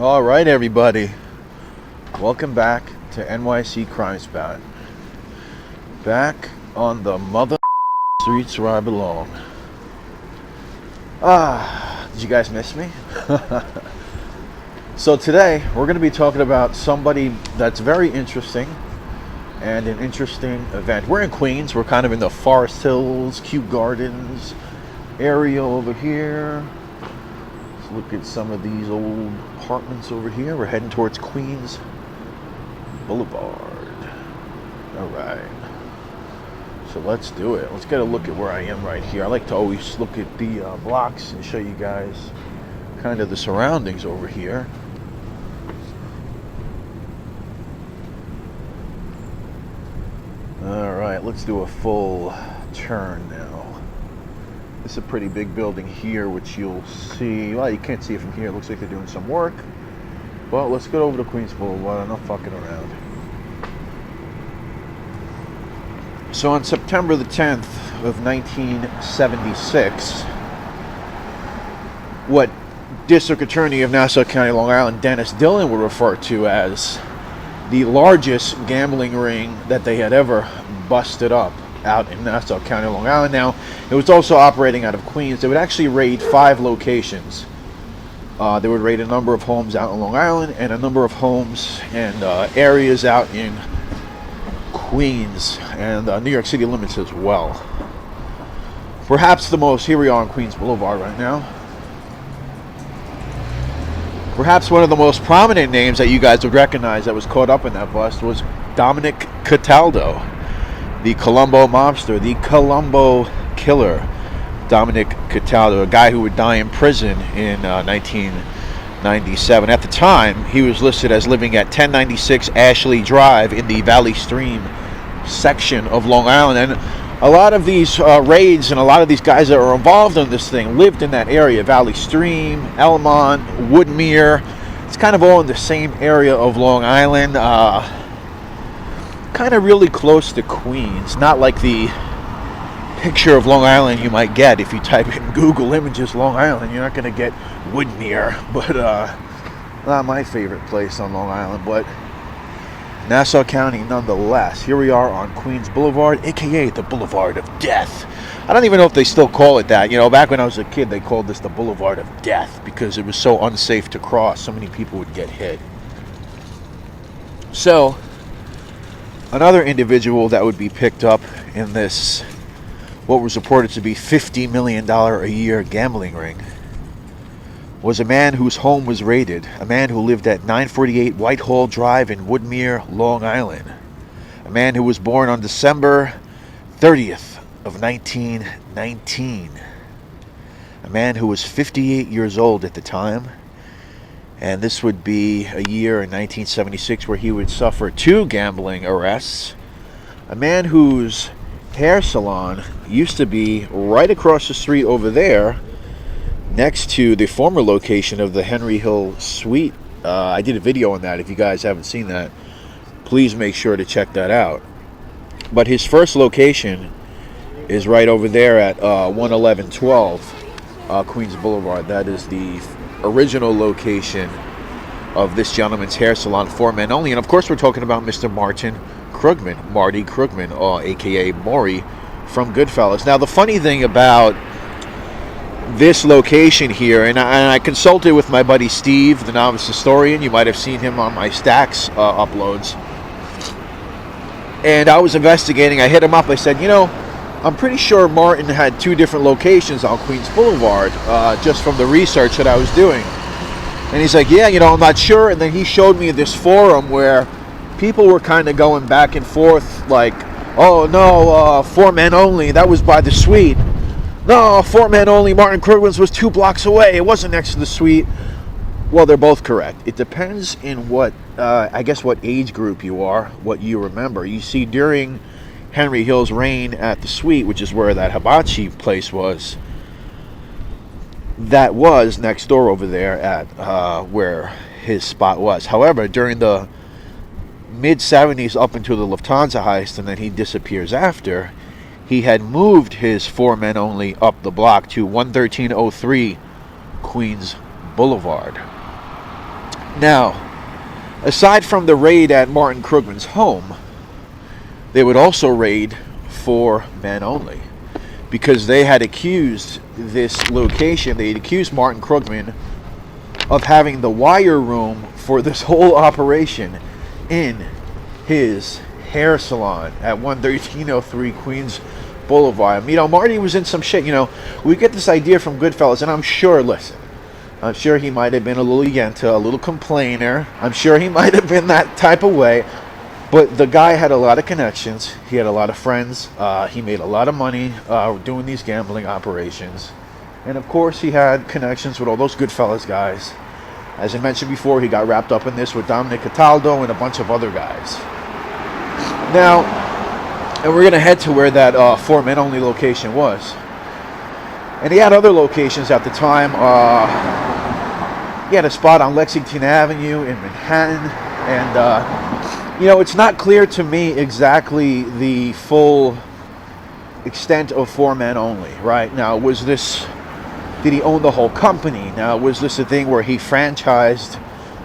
All right, everybody. Welcome back to NYC Crime Spot. Back on the mother streets where I belong. Did you guys miss me? So today we're going to be talking about somebody that's very interesting and an interesting event. We're in Queens. We're kind of in the Forest Hills, Kew Gardens area over here. Let's look at some of these old apartments over here. We're heading towards Queens Boulevard. All right. So let's do it. Let's get a look at where I am right here. I like to always look at the blocks and show you guys kind of the surroundings over here. All right, let's do a full turn now. This is a pretty big building here, which you'll see. Well, you can't see it from here. It looks like they're doing some work. But let's get over to Queens Boulevard. I'm not fucking around. So on September the 10th of 1976, what District Attorney of Nassau County, Long Island, Dennis Dillon, would refer to as the largest gambling ring that they had ever busted up out in Nassau County, Long Island. Now, it was also operating out of Queens. They would actually raid 5 locations. They would raid a number of homes out in Long Island and a number of homes and areas out in Queens and New York City limits as well. Perhaps the most, here we are on Queens Boulevard right now. Perhaps one of the most prominent names that you guys would recognize that was caught up in that bust was Dominic Cataldo, the Colombo mobster, the Colombo killer. Dominic Cataldo, a guy who would die in prison in 1997. At the time, he was listed as living at 1096 Ashley Drive in the Valley Stream section of Long Island. And a lot of these raids and a lot of these guys that were involved in this thing lived in that area. Valley Stream, Elmont, Woodmere. It's kind of all in the same area of Long Island. Kind of really close to Queens. Not like the picture of Long Island you might get if you type in Google Images Long Island. You're not going to get Woodmere, but not my favorite place on Long Island, but Nassau County nonetheless. Here we are on Queens Boulevard, aka the Boulevard of Death. I don't even know if they still call it that. You know, back when I was a kid, they called this the Boulevard of Death because it was so unsafe to cross. So many people would get hit. So, another individual that would be picked up in this, what was reported to be $50 million a year gambling ring, was a man whose home was raided, a man who lived at 948 Whitehall Drive in Woodmere, Long Island, a man who was born on December 30th of 1919, a man who was 58 years old at the time, and this would be a year in 1976 where he would suffer 2 gambling arrests, a man whose hair salon used to be right across the street over there next to the former location of the Henry Hill Suite. I did a video on that. If you guys haven't seen that, please make sure to check that out. But his first location is right over there at 11112 Queens Boulevard. That is the original location of this gentleman's hair salon for men only. And of course we're talking about Mr. Marty Krugman, aka Morrie from Goodfellas. Now the funny thing about this location here, and I consulted with my buddy Steve, the novice historian. You might have seen him on my Stacks uploads. And I was investigating. I hit him up. I said, you know, I'm pretty sure Martin had 2 different locations on Queens Boulevard, just from the research that I was doing. And he's like, yeah, you know, I'm not sure. And then he showed me this forum where people were kind of going back and forth like, oh, no, 4 men only. That was by the suite. No, 4 men only. Martin Krugman's was 2 blocks away. It wasn't next to the suite. Well, they're both correct. It depends in what, I guess, what age group you are, what you remember. You see, during Henry Hill's reign at the suite, which is where that hibachi place was, that was next door over there at where his spot was. However, during the mid-70s up into the Lufthansa heist, and then he disappears after, he had moved his 4 men only up the block to 11303 Queens Boulevard. Now, aside from the raid at Martin Krugman's home, they would also raid for men only, because they had accused this location, they had accused Martin Krugman of having the wire room for this whole operation in his hair salon at 11303 Queens Boulevard. You know, Marty was in some shit. You know, we get this idea from Goodfellas, and I'm sure, listen, I'm sure he might have been a little yenta, a little complainer. I'm sure he might have been that type of way. But the guy had a lot of connections. He had a lot of friends. He made a lot of money doing these gambling operations. And of course, he had connections with all those Goodfellas guys. As I mentioned before, he got wrapped up in this with Dominic Cataldo and a bunch of other guys. Now, and we're going to head to where that for men only location was. And he had other locations at the time. He had a spot on Lexington Avenue in Manhattan. And, you know, it's not clear to me exactly the full extent of for men only, right? Now, was this, did he own the whole company? Now, was this a thing where he franchised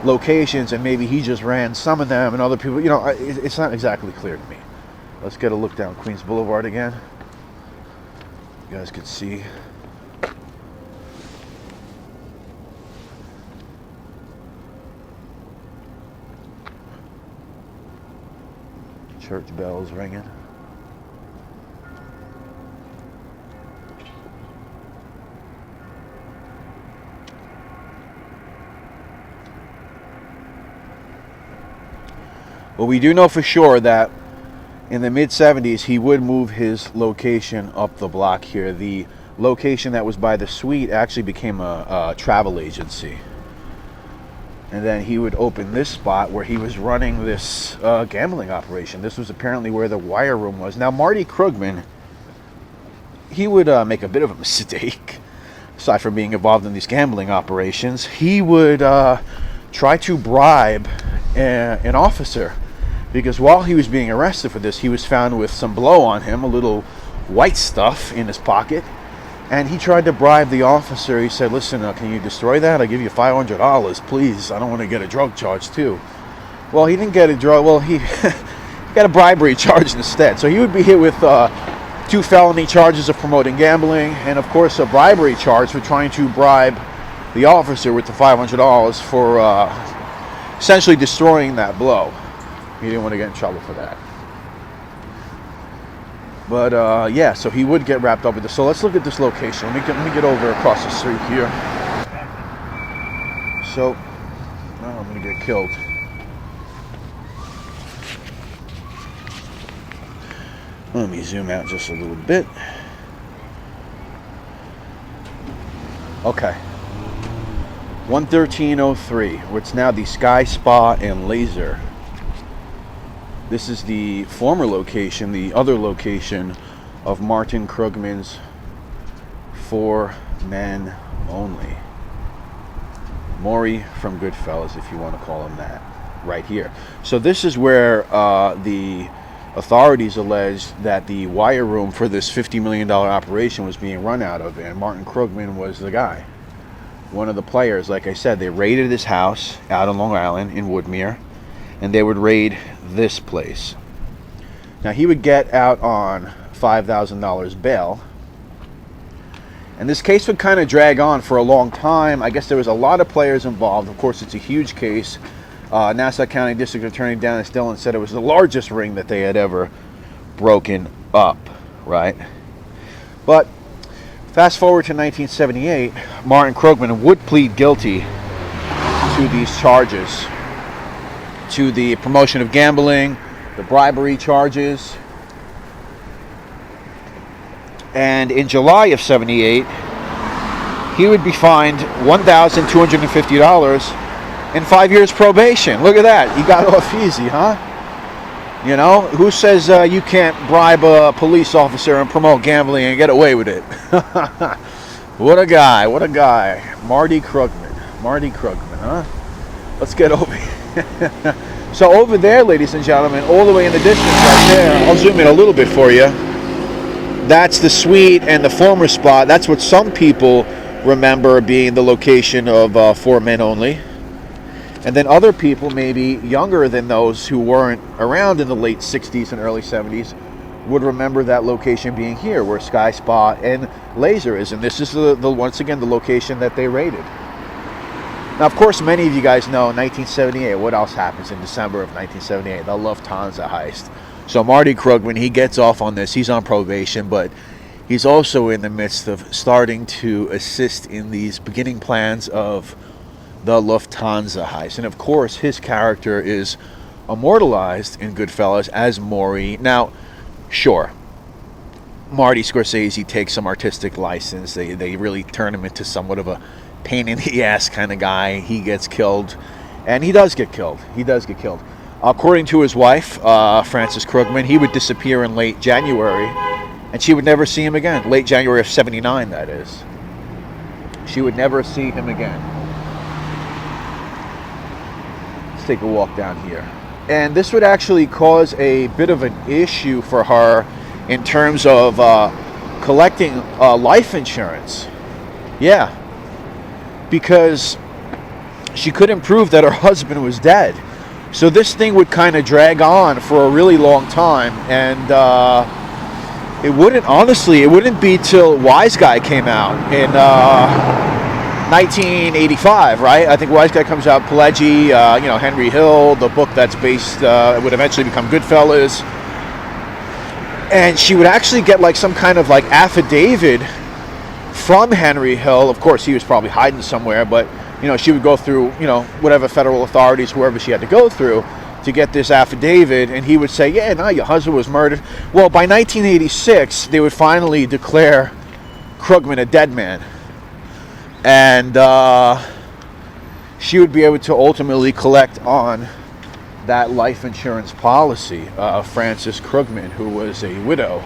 locations and maybe he just ran some of them and other people? You know, it's not exactly clear to me. Let's get a look down Queens Boulevard again. You guys can see. Church bells ringing. Well, we do know for sure that in the mid-70s he would move his location up the block here. The location that was by the suite actually became a travel agency. And then he would open this spot where he was running this gambling operation. This was apparently where the wire room was. Now, Marty Krugman, he would make a bit of a mistake. Aside from being involved in these gambling operations, he would try to bribe an officer. Because while he was being arrested for this, he was found with some blow on him, a little white stuff in his pocket. And he tried to bribe the officer. He said, listen, can you destroy that? I'll give you $500, please. I don't want to get a drug charge, too. Well, he didn't get a drug. Well, he got a bribery charge instead. So he would be hit with 2 felony charges of promoting gambling. And, of course, a bribery charge for trying to bribe the officer with the $500 for essentially destroying that blow. He didn't want to get in trouble for that. But yeah, so he would get wrapped up with this. So let's look at this location. Let me get over across the street here. So, oh, I'm gonna get killed. Let me zoom out just a little bit. Okay. 11303, what's now the Sky Spa and Laser. This is the former location, the other location of Martin Krugman's For Men Only. Morrie from Goodfellas, if you want to call him that, right here. So this is where the authorities alleged that the wire room for this $50 million operation was being run out of, and Martin Krugman was the guy. One of the players. Like I said, they raided his house out on Long Island in Woodmere, and they would raid this place. Now, he would get out on $5,000 bail, and this case would kind of drag on for a long time. I guess there was a lot of players involved. Of course, it's a huge case. Nassau County District Attorney Dennis Dillon said it was the largest ring that they had ever broken up, right? But fast forward to 1978, Martin Krugman would plead guilty to these charges, to the promotion of gambling, the bribery charges. And in July of 78, he would be fined $1,250 and 5 years probation. Look at that. He got off easy, huh? You know, who says you can't bribe a police officer and promote gambling and get away with it? What a guy, what a guy. Marty Krugman. Marty Krugman, huh? Let's get over here. So over there, ladies and gentlemen, all the way in the distance right there, I'll zoom in a little bit for you. That's the suite and the former spot. That's what some people remember being the location of For Men Only. And then other people, maybe younger than those who weren't around in the late 60s and early 70s, would remember that location being here, where Sky Spa and Laser is. And this is the once again the location that they raided. Now, of course, many of you guys know 1978. What else happens in December of 1978? The Lufthansa heist. So Marty Krugman, he gets off on this. He's on probation, but he's also in the midst of starting to assist in these beginning plans of the Lufthansa heist. And of course, his character is immortalized in Goodfellas as Morrie. Now, sure, Marty Scorsese takes some artistic license. They really turn him into somewhat of a pain in the ass kind of guy. He gets killed, and he does get killed. According to his wife, Frances Krugman, he would disappear in late January, and she would never see him again. Late January of '79, that is. She would never see him again. Let's take a walk down here. And this would actually cause a bit of an issue for her in terms of collecting life insurance. Yeah. Because she couldn't prove that her husband was dead. So this thing would kind of drag on for a really long time. And it wouldn't be till Wise Guy came out in 1985, right? I think Wise Guy comes out, Plea, Henry Hill, the book that's based, would eventually become Goodfellas. And she would actually get like some kind of like affidavit from Henry Hill. Of course, he was probably hiding somewhere, but she would go through, whatever federal authorities, whoever she had to go through to get this affidavit, and he would say, yeah, no, your husband was murdered. Well, by 1986, they would finally declare Krugman a dead man. And she would be able to ultimately collect on that life insurance policy, Frances Krugman, who was a widow.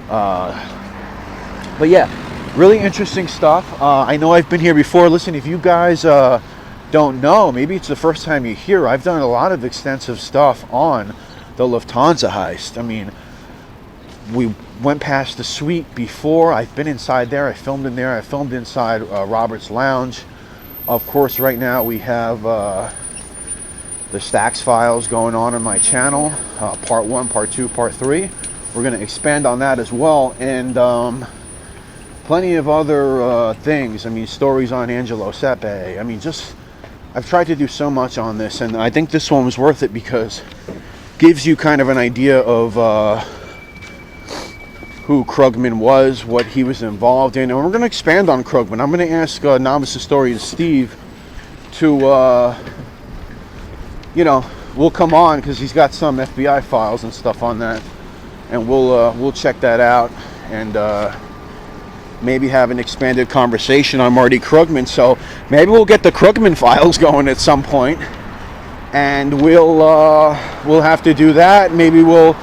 But yeah, really interesting stuff. I know I've been here before. Listen, if you guys don't know, maybe it's the first time you're here, I've done a lot of extensive stuff on the Lufthansa heist. I mean, we went past the suite before. I've been inside there. I filmed in there. I filmed inside Robert's Lounge. Of course, right now we have the Stacks files going on my channel. Part 1, Part 2, Part 3. We're going to expand on that as well. And plenty of other things. I mean, stories on Angelo Sepe. I mean, I've tried to do so much on this, and I think this one was worth it because it gives you kind of an idea of who Krugman was, what he was involved in. And we're going to expand on Krugman. I'm going to ask novice historian Steve to, we'll come on because he's got some FBI files and stuff on that, and we'll check that out and maybe have an expanded conversation on Marty Krugman. So maybe we'll get the Krugman files going at some point, and we'll have to do that. Maybe we'll,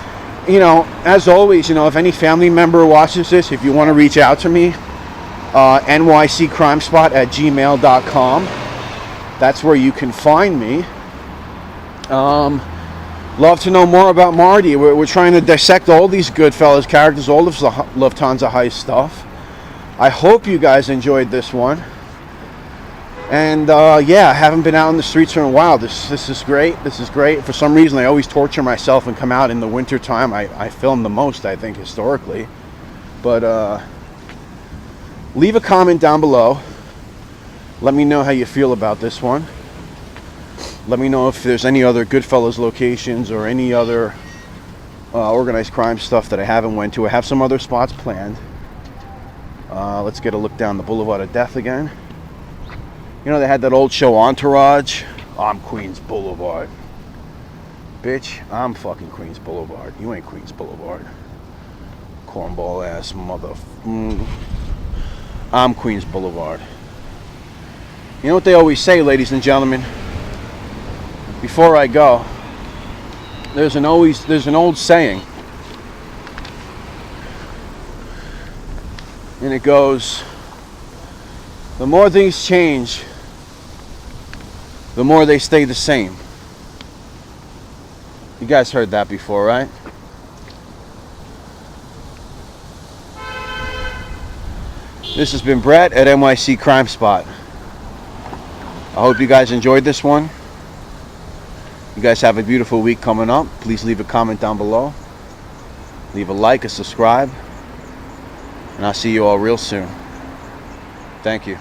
as always, if any family member watches this, if you want to reach out to me, nyccrimespot@gmail.com. That's where you can find me. Love to know more about Marty. We're trying to dissect all these Goodfellas characters, all of the Lufthansa heist stuff. I hope you guys enjoyed this one. And I haven't been out in the streets for a while. This is great. This is great. For some reason, I always torture myself and come out in the winter time. I film the most, I think, historically. But leave a comment down below. Let me know how you feel about this one. Let me know if there's any other Goodfellas locations or any other organized crime stuff that I haven't went to. I have some other spots planned. Let's get a look down the Boulevard of Death again. They had that old show Entourage. I'm Queens Boulevard. Bitch, I'm fucking Queens Boulevard. You ain't Queens Boulevard. Cornball ass mother. I'm Queens Boulevard. You know what they always say, ladies and gentlemen? Before I go, there's an old saying. And it goes, the more things change, the more they stay the same. You guys heard that before, right? This has been Brett at NYC Crime Spot. I hope you guys enjoyed this one. You guys have a beautiful week coming up. Please leave a comment down below. Leave a like, a subscribe. And I'll see you all real soon. Thank you.